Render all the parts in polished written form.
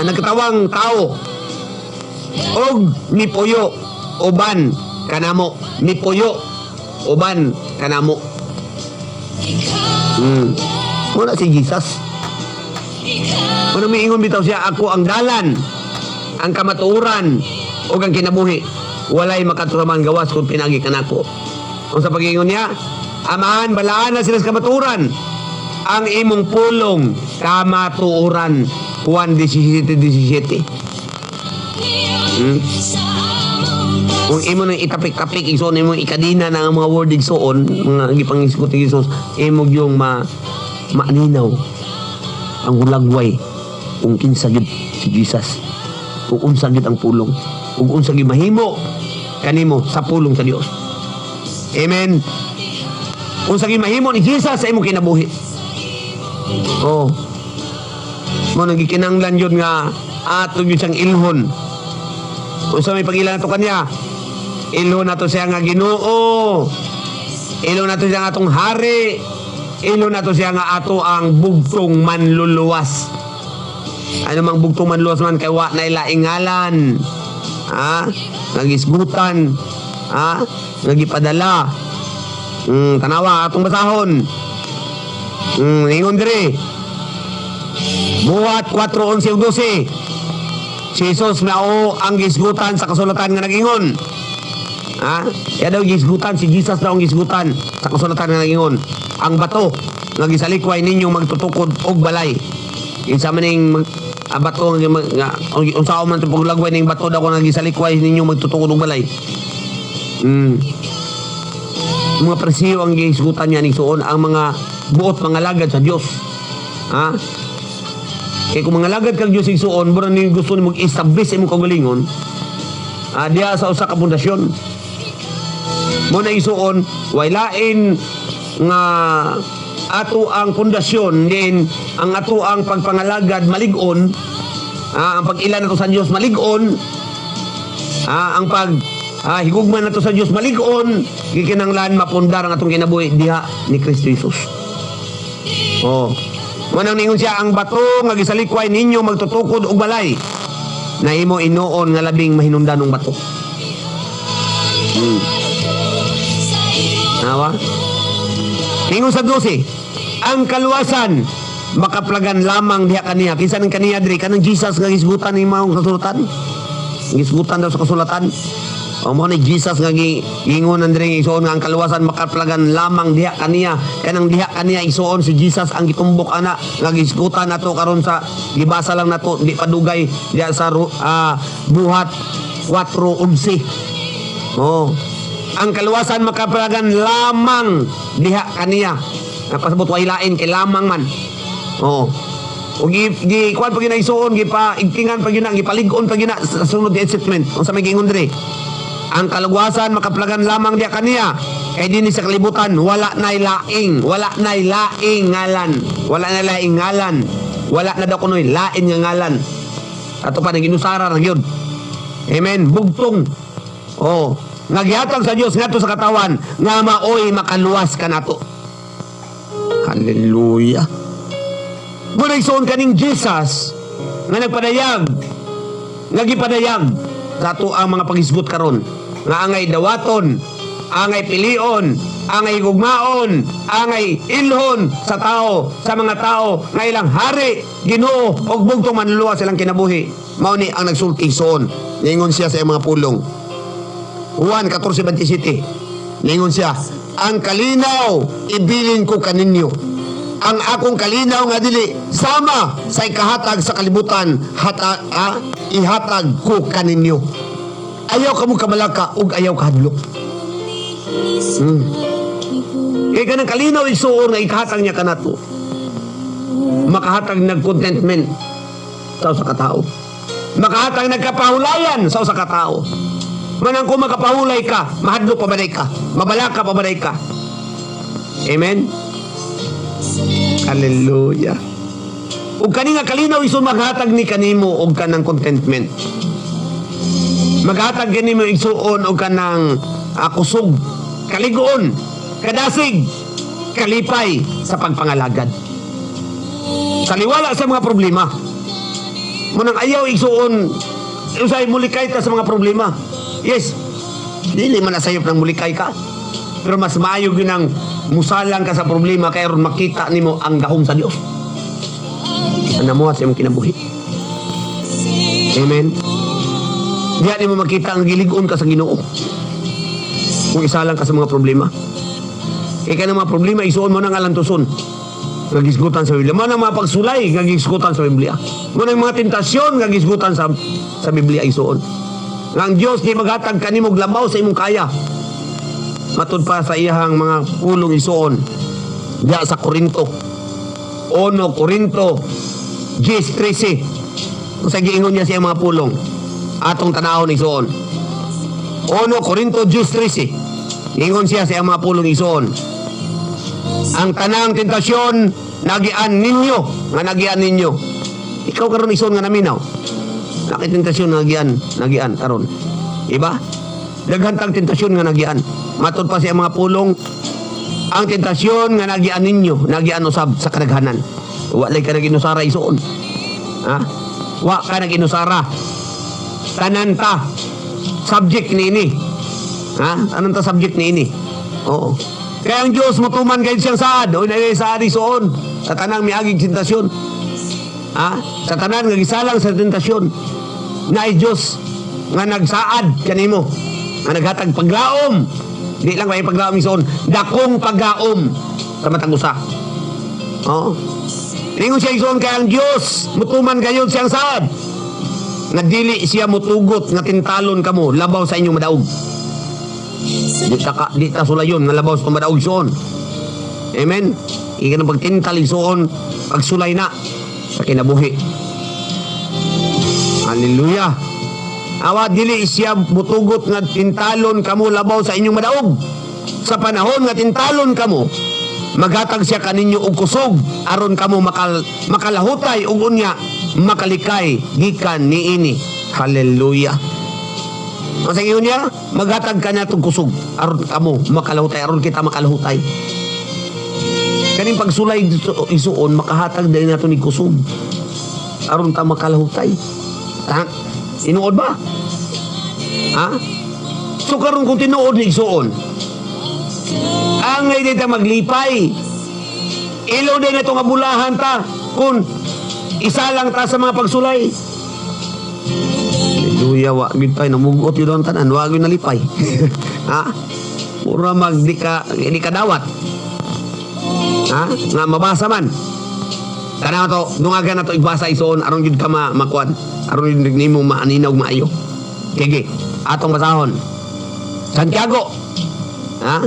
Nagkatawang tao og mipuyo uban kanamo, mipuyo uban kanamo. Muna si Jesus. Muna miingon bitaw siya, ako ang dalan, ang kamatuoran o ang kinabuhi. Walay makaturaman gawas kung pinagi ka nako. Kung sa pag-ingon niya, amahan, balaan na sila sa kamatuoran. Ang imong pulong, kamatuoran. Juan 17:17. Kung imo nang itapik-tapik, igsoon imo ikadina na ang mga word igsoon, mga gipangisgot ni Jesus, imo yung maaninaw ang hulagway kung kinsa gid si Jesus, kung unsa gid ang pulong, kung unsa gid mahimo kanimo sa pulong sa Dios. Amen. Unsa gid mahimo ni Jesus sa imo kinabuhi. Oh. Mo nang gikinanglan yun nga ato yun siyang ilhon. Unsa may pagilan nato kanya? Ilhon nato siya nga Ginoo. Ilhon nato siya nga atong hari. Ilhon nato siya nga ato ang bugtong manluluwas. Ano mang bugtong manluluwas man kay wa na ilaingalan. Nagisgutan. Nagipadala. Tanawa atong basahon. Ingon dire. Buhat 4:11-12. Si Jesus mao ang gisgutan sa kasulatan nga nagingon. Kaya daw gisgutan, si Jesus daw ang gisgutan sa kasulatan nga nagingon. Ang bato nga gisalikway ninyo magtutukod og balay. Kinsa man ning bato nga unsa man tong paglagway ning bato daw nga gisalikway ninyo magtutukod og balay. Mga presiyo ang gisgutan niya ning suon, ang mga buot mga lagad sa Dios. Kaya kung mga lagad kang Diyos igsuon, mura ni gusto ni mag-establish imong kagalingon, diya sa usa ka pundasyon. Muna igsuon, way lain nga ato ang pundasyon, din ang ato ang pagpangalagad malig-on, ang pag-ilan nato sa Diyos malig-on, ang higugman nato sa Diyos malig-on, gikinanglan mapundar ang atong kinabuhi diha ni Kristo Jesus. Manang ningon siya, ang bato nga gisalikway ninyo magtutukod og balay na imo inuon nga labing mahinungdanong bato. Nawa? Ningon sa 12, ang kaluwasan makaplagan lamang diha kaniya. Kinsa ning kaniya diri? Kanang Jesus nga gisgutan ni maong kasulatan. Gisgutan daw sa kasulatan. Mo ni Jesus nga gingon andre isuon nga ang kaluwasan makaplagan lamang diha kaniya. Kanang diha kaniya isuon si Jesus ang gitumbok ana nga gisgutan nato karon sa gibasa lang nato di padugay diha sa buhat 4:11. Ang kaluwasan makaplagan lamang diha kaniya. Napasabot way lain kay lamang man. O kuan pag ginaisuon gipaigtingan pag yun gipalig-on pag yun sa sunod di statement unsa may gingon dire. Ang kalugwasan makaplagan lamang diya kaniya. Kay dinhi sa kalibutan wala nay laing ngalan. Wala na laing ngalan. Wala na daw kunoy lain nga ngalan. Ato pa nang ginusara ra gyud. Amen. Bugtong. Nagihatag sa Dios ngadto sa katawan nga maoy makaluwas kanato. Hallelujah. Muna isuon kaning Jesus nga nagpadayag. Nagipadayag sa ato ang mga paghisgot karon nga angay dawaton, angay pilion, angay gugmaon, angay ilhon sa tao, sa mga tao nga ilang hari, Ginoo og bugtong manluluwas silang kinabuhi. Mao ni ang nagsulti soon. Ningon siya sa mga pulong. Juan 14:27. Ningon siya, ang kalinaw ibilin ko kaninyo. Ang akong kalinaw nga dili sama sa ikahatag sa kalibutan ihatag ko kaninyo. Ayaw ka mo kamalaka ug ayaw ka hadlok. Kaya ka ng kalinaw isuon nga ikahatag niya kanato. Makahatag nag-contentment sa usa ka tao. Makahatag nagkapahulayan sa usa ka tao. Manang kung makapahulay ka, mahadlok pa baday ka, mabalaka pa baday ka. Amen? Hallelujah. Ug kani nga kalinaw isuon maghatag ni kanimo og kanang contentment. Maghatag kanimo igsuon og kanang kusog, kaligoon, kadasig, kalipay sa pagpangalagad. Sa liwala sa mga problema. Munang ayaw igsuon, usay mulikay ta sa mga problema. Yes, dili man nasayop ng mulikay ka. Pero mas maayo ginang musalang ka sa problema kaya ron makita nimo ang gahom sa Dios. Ano mo sa imong kinabuhi. Amen. Diya nimo makita ang gilig-on ka sa Ginoo. Kung isa lang ka sa mga problema. Kaya ng mga problema, isuon mo ng alantuson. Nagisgutan sa Biblia. Mo ng mga pagsulay, nagisgutan sa Biblia. Mo ng mga tentasyon, nagisgutan sa Biblia, isuon. Nga ang Diyos di maghatag kanimog labaw sa imong kaya. Matud pa sa iyahang mga pulong isuon. Diya sa Korinto. 1 Korinto 10:13. Kung sa giingon niya siya mga pulong. Atong tanahon isuon. 1 Korinto 10:13. Ingon siya sa mga pulong isuon. Ang tanang tentasyon nagian ninyo, nga nagian ninyo. Ikaw karon isuon nga naminaw. Tentasyon nagian karon. Iba? Daghan tang tentasyon nga nagian. Matod pa siya mga pulong, ang tentasyon nga nagian ninyo, nagian usab sa kadaghanan. Wa lay ka naginusara isuon. Ha? Wa ka naginusara. Tanan ta subject ni ini. Ha? Anong ta subject ni ini? Oo. Kaya ang Diyos mutuman kayo siyang saad. O na saad isuon. Sa tanang miagig tentasyon. Ha? Sa tanan nga gisalang sa tentasyon. Na ay Diyos nga nagsaad kanimo. Nga naghatag paglaom. Di lang may paglaom isuon. Dakong paglaom sa matang usa. Oo. Ingon siya isuon kaya ang Diyos mutuman kayo siyang saad. Nga dili siya mutugot nga tintalon kamo labaw sa inyong madaog. Di ta sulayon nga labaw sa madaog isuon. Amen. Ika ng pagtintal isuon pagsulay na sa kinabuhi. Hallelujah. Awa dili siya mutugot nga tintalon kamo labaw sa inyong madaog. Sa panahon nga tintalon kamo, maghatag siya kaninyo og kusog aron kamo makalahutay ug unya makalikay gikan niini. Hallelujah. Ang sa niya, maghatag ka na itong kusog aron kamo makalahutay, aron kita makalahutay. Kaning pagsulay isuon makahatag din nato ni kusog aron ta makalahutay. Ha? Inuod ba? Ha? So karon kung tinuod ni isuon, ang ngay dito maglipay. Ilaw din ito nga bulahan ta kung isa lang ta sa mga pagsulay. Hallelujah, wag gid tayo namugot yun ang tanan, wag yun nalipay. Ha? Pura di ka dawat. Ha? Nga mabasa man. Kana to, dungagan na to ibasa isuon aron jud ka makuan. Aron jud nimo maaninaw maayo. Kege, atong basahon. Santiago. Ha?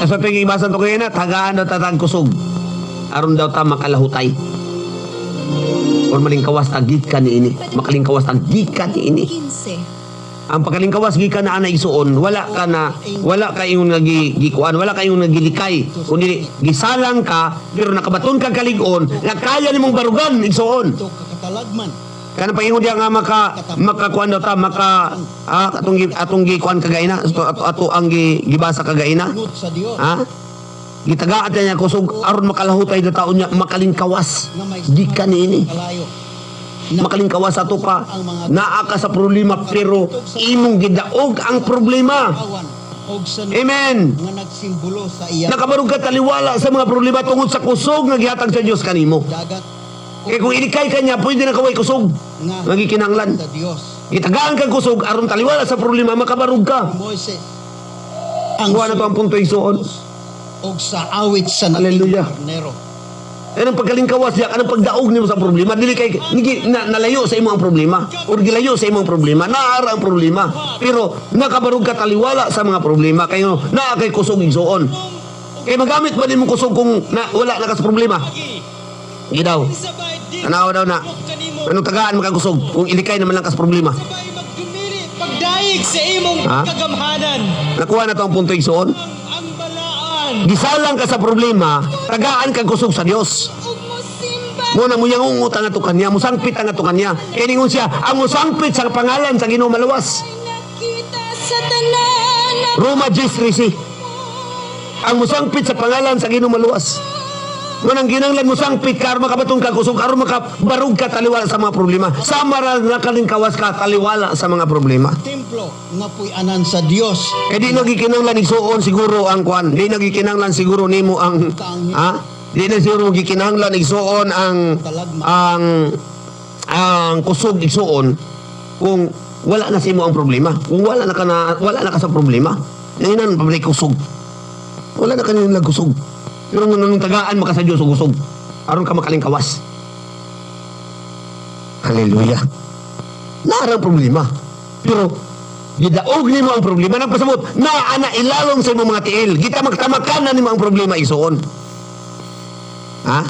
Sa tingin ibasan to kayo na, tagaan daw tatang kusog. Aron daw ta makalahutay. Or malingkawas tagikan ni ini. Makalingkawas tagikan ni ini. Ang pagkalingkawas gikan na ana isuon, wala ka ingon nga gikuan, wala ka ingon nga gilikay. Kundi gisalang ka, pero nakabaton ka kalig-on, nga kaya nimong barugan isuon. Kana paingon diya nga makakuan daw ta, atong gikuan kagaina, ato ang gibasa kagaina. Ha? Gitagaan niya kusog aron makalahutay na taon niya makalingkawas. Di ka niini. Makalingkawas ato pa. Naa ka sa problema pero imong gidaog ang problema. Amen. Nakabarog ka taliwala sa mga problema tungod sa kusog nga gihatag sa Dios kanimo. Kaya kung ilikay ka niya, pwede na kaway kusog. Magikinanglan. Gitagaan kang kusog aron taliwala sa problema makabarog ka. Ang na to ang punto isuon. Og sa awit sa Hallelujah. Nero. Anong pagkalingkawas diya, anong pagdaog nimo sa problema, dili kay nalayo sa imong problema, or gilayo sa imong problema, naara ang problema. Pero nakabarog ka taliwala sa mga problema, kayo naa kay kusog igsuon. Kay magamit ba nimo kusog kung wala na ka sa problema? Gidaw. Tanaw daw na. Anong tagaan makakusog kung ilikay naman lang ka sa problema? Pagdaig sa imong kagamhanan. Nakuha na to ang punto igsuon. Gisalang ka sa problema, tagaan kang kusog sa Dios. Muna mo yang ungutan nga to kanya, musangpit nga to kanya. Kaya ningon siya, ang musangpit sa pangalan sa Ginoo maluwas. Roma 10:13. Ang musangpit sa pangalan sa Ginoo maluwas. Ngunang ginanglan mo sangpit ka, aron makabatong ka kusog, aron makabarug ka taliwala sa mga problema. Samara na kaling kawas ka taliwala sa mga problema. Templo nga po'y anan sa Dios. Kaya di nagikinanglan igsuon siguro ang kwan. Di nagikinanglan siguro nimo ang di na siguro gikinanglan igsuon ang kusog igsuon kung wala na simo ang problema. Kung wala na ka sa problema. Nanginan pa kusog. Wala na kanila kusog. Pero nung tagaan maka sa Diyos o kusog. Aron ka makaling kawas. Hallelujah. Narang problema. Pero gidaog nimo ang problema nagpasamot na ana ilalong sa imong mga tiil. Kita magtamakan na nimo ang problema isuon. Ha?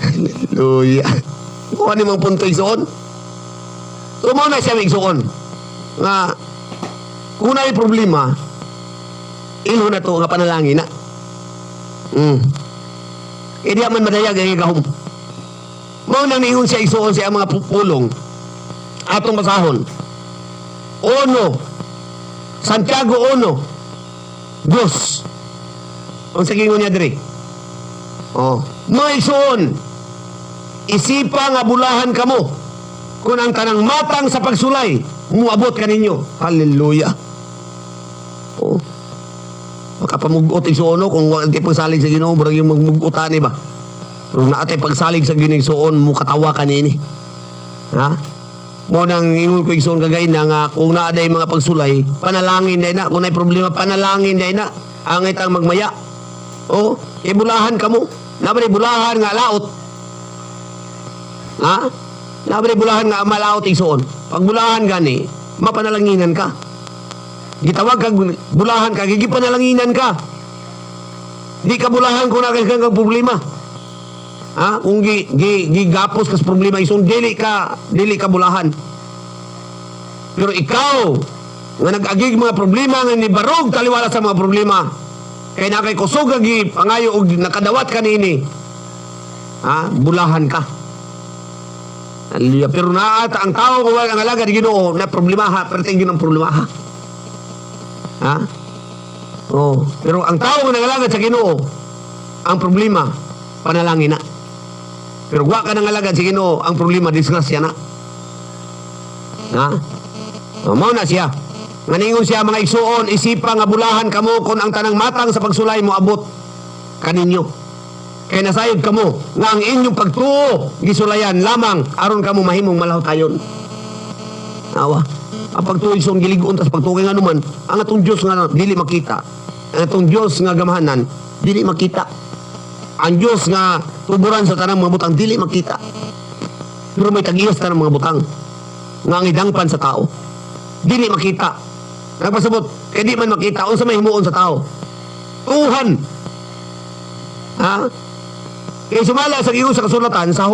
Hallelujah. Kuha nimo ang punto isuon. So mo na siya isuon. Nga kung na problema ilo na to nga panalangin na. E di man madayag ang igahom. Mao nang niingon siya isuon siya ang mga pulong atong basahon. Ono Santiago 1 Diyos ang sagingon niya diri. Mga isuon isipa nga bulahan kamo kung ang tanang matang sa pagsulay muabot ka ninyo. Hallelujah. Makapamugot isuon kung di pagsalig sa Ginoo murag yung magmugutan ba. Pero naatay pagsalig sa Ginoo isuon mo katawa kanini. Ha? Mo nang ingon ko isuon kagay na nga kung naaday mga pagsulay panalangin day na kung nay problema panalangin day na ang itang magmaya. Ibulahan kamo. Nabay bulahan nga laot. Ha? Nabay bulahan nga malaot isuon. Pag bulahan gani mapanalanginan ka. Gitawag kag bulahan ka, gigipanalanginan ka. Di ka bulahan kung nakakang kang problema. Ha? Kung gigapos ka sa problema, ison, dili ka bulahan. Pero ikaw, nga nag-agig mga problema, nga nibarog taliwala sa mga problema, kaya nakay kusog agi, pangayo, o nakadawat ka nini, bulahan ka. Hallelujah. Pero naata, ang tao kung ang alaga di Ginoo na problema ha, pero tingin ang problema ha. Pero ang tao nga nangalagad sa Ginoo ang problema panalangin na. Pero wa ka nangalagad sa Ginoo ang problema disgrasya na. Mao na siya. Nganingon siya mga igsuon isipa nga bulahan kamo kung ang tanang matang sa pagsulay mo abot kaninyo. Kay nasayod kamo nga ang inyong pagtuo gisulayan lamang aron kamo mahimong malahutayon. Ang pagtuoy song giligon tas pagtuoy nga naman ang atong Dios nga dili makita. Ang atong Dios nga gamahanan dili makita. Ang Dios nga tuburan sa tanang mga butang dili makita. Pero may tagiyos tanang mga butang nga ang idangpan sa tao dili makita. Nagpasabot kay di man makita unsa may himuon sa tao. Tuhan. Kay sumala sa Ginoo sa kasulatan sa